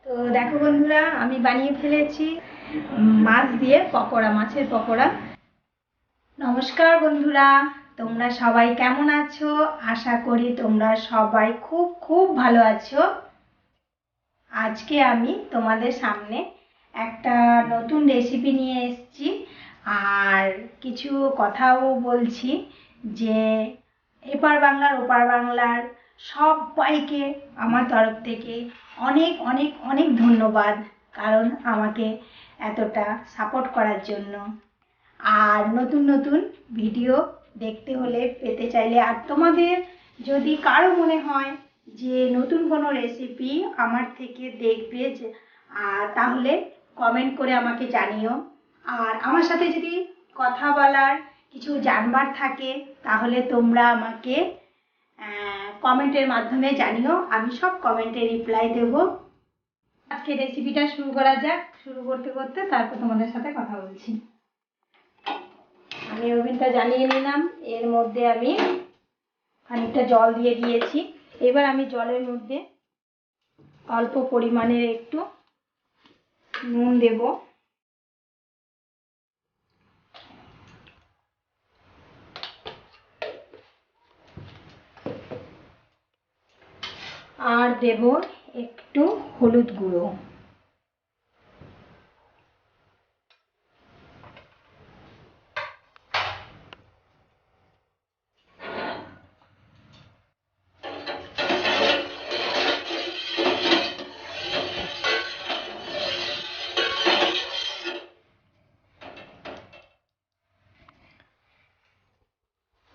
তো দেখো বন্ধুরা, আমি বানিয়ে ফেলেছি মাছ দিয়ে পকোড়া, মাছের পকোড়া। নমস্কার বন্ধুরা, তোমরা সবাই কেমন আছো? আশা করি তোমরা সবাই খুব খুব ভালো আছো। আজকে আমি তোমাদের সামনে একটা নতুন রেসিপি নিয়ে এসেছি, আর কিছু কথাও বলছি যে এপার বাংলার ওপার বাংলার সবাইকে আমার তরফ থেকে অনেক অনেক অনেক ধন্যবাদ, কারণ আমাকে এতটা সাপোর্ট করার জন্য। আর নতুন নতুন ভিডিও দেখতে হলে, পেতে চাইলে, আর তোমাদের যদি কারো মনে হয় যে নতুন কোনো রেসিপি আমার থেকে দেখবে, তাহলে কমেন্ট করে আমাকে জানিও। আর আমার সাথে যদি কথা বলার, কিছু জানবার থাকে, তাহলে তোমরা আমাকে কমেন্টের মাধ্যমে জানিও, আমি সব কমেন্টে রিপ্লাই দেব। আজকে রেসিপিটা শুরু করা যাক। শুরু করতে করতে তারপর তোমাদের সাথে কথা বলছি। আমি ওভেনটা জ্বালিয়ে নিলাম, এর মধ্যে আমি খানিকটা জল দিয়ে দিয়েছি। এবার আমি জলের মধ্যে অল্প পরিমাণের একটু নুন দেব, আর দেব একটু হলুদ গুঁড়ো।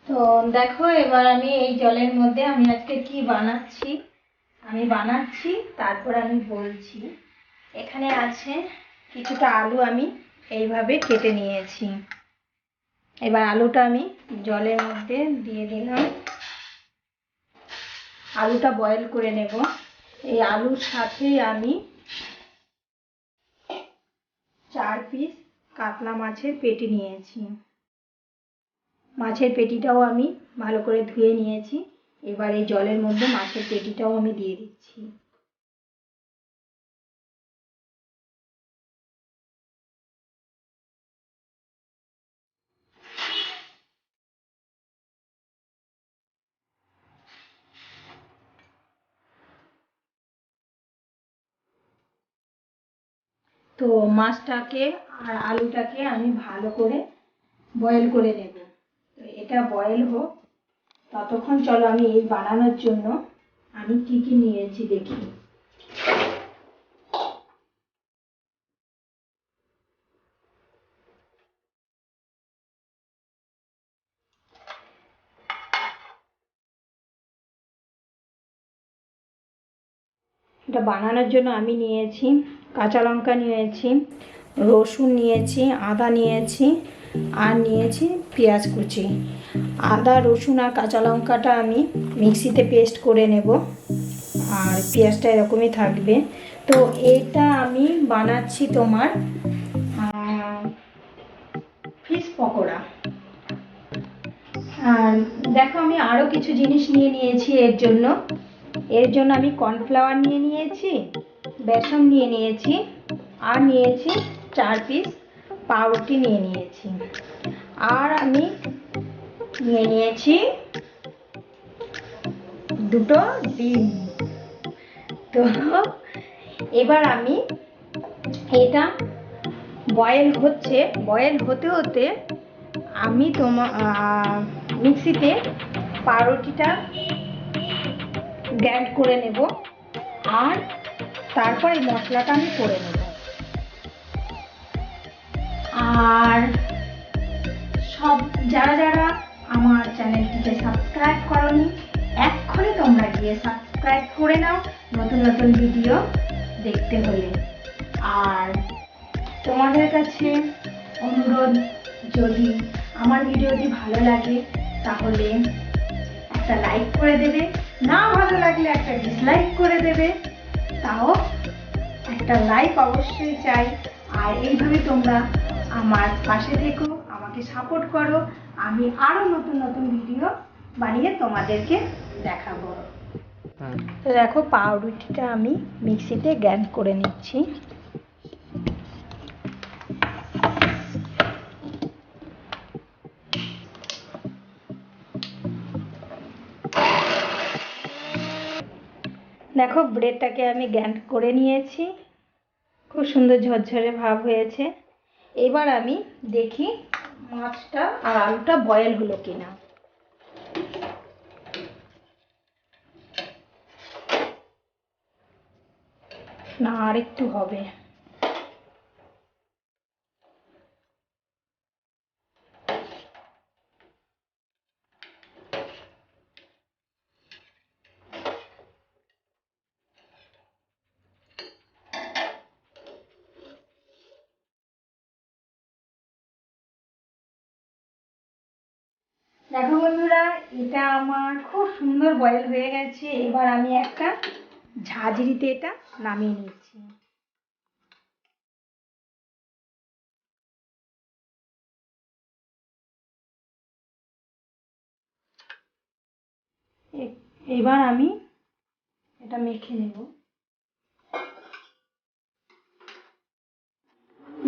তো দেখো, এবার আমি এই জলের মধ্যে আমি আজকে কি বানাচ্ছি তারপর আমি বলছি। এখানে আছে কিছুটা আলু, আমি এইভাবে কেটে নিয়েছি। এবার আলুটা আমি জলের মধ্যে দিয়ে দিলাম, আলুটা বয়েল করে নেব। এই আলুর সাথে আমি 4 পিস কাতলা মাছের পেটি নিয়েছি। মাছের পেটিটাও আমি ভালো করে ধুয়ে নিয়েছি। এবার এই জলের মধ্যে মাছের পেটিটাও আমি দিয়ে দিচ্ছি। তো মাছটাকে আর আলুটাকে আমি ভালো করে বয়েল করে নেব। তো এটা বয়েল হোক, ততক্ষণ চলো আমি এই বানানোর জন্য আমি কি কি নিয়েছি দেখি। এটা বানানোর জন্য আমি নিয়েছি কাঁচা লঙ্কা নিয়েছি, রসুন নিয়েছি, আদা নিয়েছি, আর নিয়েছি পেঁয়াজ কুচি। আদা, রসুন আর কাঁচা লঙ্কাটা আমি মিক্সিতে পেস্ট করে নেব, আর পেঁয়াজটা এরকমই থাকবে। তো এটা আমি বানাচ্ছি তোমার ফিশ পকোড়া। আর দেখো, আমি আরও কিছু জিনিস নিয়ে নিয়েছি এর জন্য আমি কর্নফ্লাওয়ার নিয়ে নিয়েছি, বেসন নিয়ে নিয়েছি, আর নিয়েছি 4 পিস পাউরুটি নিয়ে নিয়েছি, আর আমি নিয়ে নিয়েছি 2টো ডিম। তো এবার আমি এটা বয়েল হতে হতে আমি মিক্সিতে পাউরুটিটা গ্রাইন্ড করে নেব, আর তারপর এই মশলাটা আমি করে নেব। আর সব যারা আমার চ্যানেলটিকে সাবস্ক্রাইব করোনি, এক্ষুনি তোমরা গিয়ে সাবস্ক্রাইব করে নাও নতুন নতুন ভিডিও দেখতে হলে। আর তোমাদের কাছে অনুরোধ, যদি আমার ভিডিওটি ভালো লাগে তাহলে একটা লাইক করে দেবে, না ভালো লাগলে একটা ডিসলাইক করে দেবে, তাও একটা লাইক অবশ্যই চাই। আর এইভাবে তোমরা আমার পাশে থেকো, আমাকে সাপোর্ট করো, আমি আরও নতুন নতুন ভিডিও বানিয়ে তোমাদেরকে দেখাবো। হ্যাঁ। তো দেখো পাউরুটিটা আমি মিক্সিতে গ্রাইন্ড করে নিচ্ছি। দেখো ব্রেডটাকে আমি গ্রাইন্ড করে নিয়েছি, খুব সুন্দর ঝরঝরে ভাব হয়েছে। এবার আমি দেখি মাছটা আর আলুটা বয়েল হলো কিনা। না, আর একটু হবে। দেখো বন্ধুরা, এটা আমার খুব সুন্দর বয়েল হয়ে গেছে। এবার আমি একটা ঝাঁঝরিতে এটা নামিয়ে নিচ্ছি। এবার আমি এটা মেখে নেব।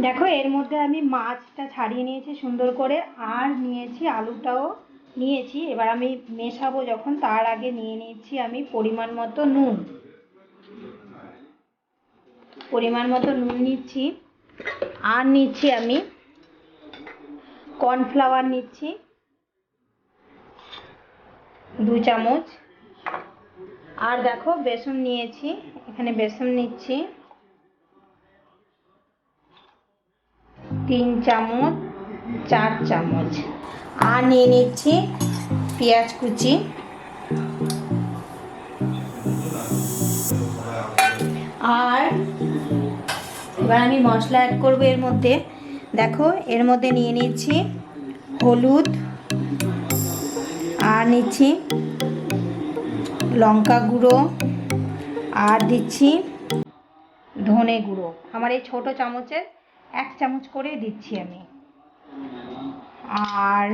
দেখো এর মধ্যে আমি মাছটা ছাড়িয়ে নিয়েছি সুন্দর করে, আর নিয়েছি আলুটাও নিয়েছি। এবার আমি মেশাবো যখন, তার আগে নিয়ে নিচ্ছি আমি পরিমাণ মতো নুন। পরিমাণ মতো নুন নিচ্ছি। আর নিচ্ছি আমি কর্নফ্লাওয়ার নিচ্ছি 2 চামচ। আর দেখো বেসন নিয়েছি, এখানে বেসন নিচ্ছি 3 চামচ 4 চামচ। আর নিয়ে নিচ্ছি পেঁয়াজ কুচি। আর এবার আমি মশলা অ্যাড করবো এর মধ্যে। দেখো এর মধ্যে নিয়ে নিচ্ছি হলুদ, আর নিচ্ছি লঙ্কা গুঁড়ো, আর দিচ্ছি ধনে গুঁড়ো। আমার এই ছোট চামচের 1 চামচ করে দিচ্ছি আমি। আর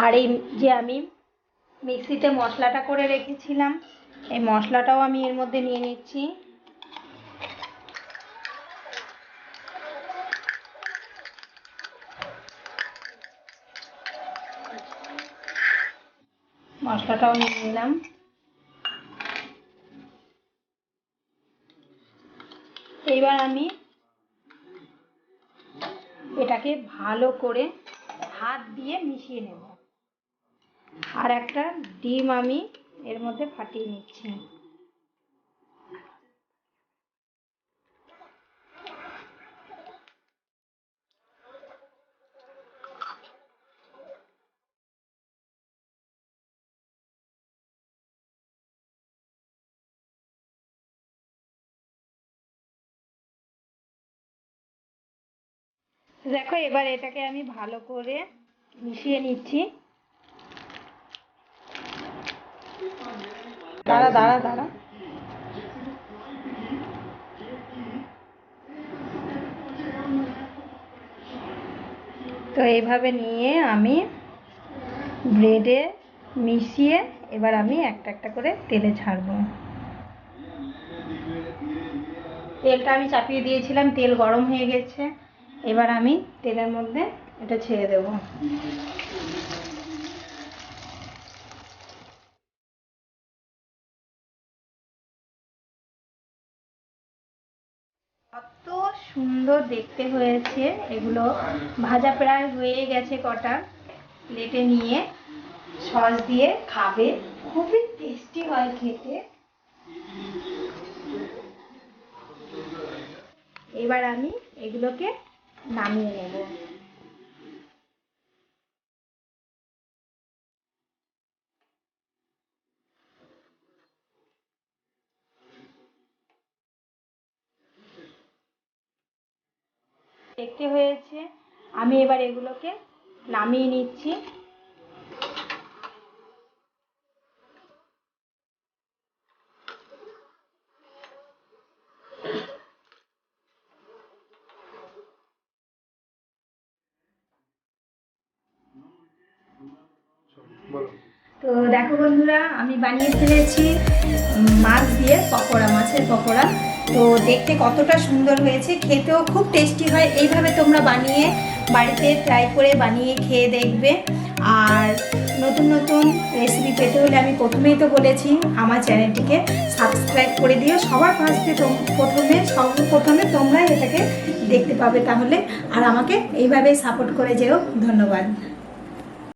আর এই যে আমি মিক্সিতে মশলাটা করে রেখেছিলাম, এই মশলাটাও আমি এর মধ্যে নিয়ে নিচ্ছি। মশলাটাও নিয়ে নিলাম। এইবার আমি এটাকে ভালো করে হাত দিয়ে মিশিয়ে নেব। আর একটা ডিম আমি এর মধ্যে ফাটিয়ে নিচ্ছি। দেখো এবার এটাকে আমি ভালো করে মিশিয়ে নিচ্ছি। দাঁড়া দাঁড়া দাঁড়া। তো এইভাবে নিয়ে আমি ব্রেডে মিশিয়ে এবার আমি একটা একটা করে তেলে ছাড়বো। তেলটা আমি চাপিয়ে দিয়েছিলাম, তেল গরম হয়ে গেছে। এবার আমি তেলের মধ্যে এটা ছেড়ে দেব। কত সুন্দর দেখতে হয়েছে এগুলো। ভাজা প্রায় হয়ে গেছে কটা। প্লেটে নিয়ে সস দিয়ে খাবে, খুবই টেস্টি হয় খেতে। এবার আমি এগুলোকে নামিয়ে নেব। দেখতে হয়েছে, আমি এবার এগুলোকে নামিয়ে নিচ্ছি। বলো। তো দেখো বন্ধুরা, আমি বানিয়ে ফেলেছি মাছ দিয়ে পকোড়া, মাছের পকোড়া। তো দেখতে কতটা সুন্দর হয়েছে, খেতেও খুব টেস্টি হয়। এইভাবে তোমরা বানিয়ে বাড়িতে ট্রাই করে বানিয়ে খেয়ে দেখবে। আর নতুন নতুন রেসিপি পেতে হলে আমি প্রথমেই তো বলেছি আমার চ্যানেলটিকে সাবস্ক্রাইব করে দিও। সবার ফার্স্টে সর্বপ্রথমে তোমরাই এটাকে দেখতে পাবে তাহলে। আর আমাকে এইভাবেই সাপোর্ট করে যেও। ধন্যবাদ।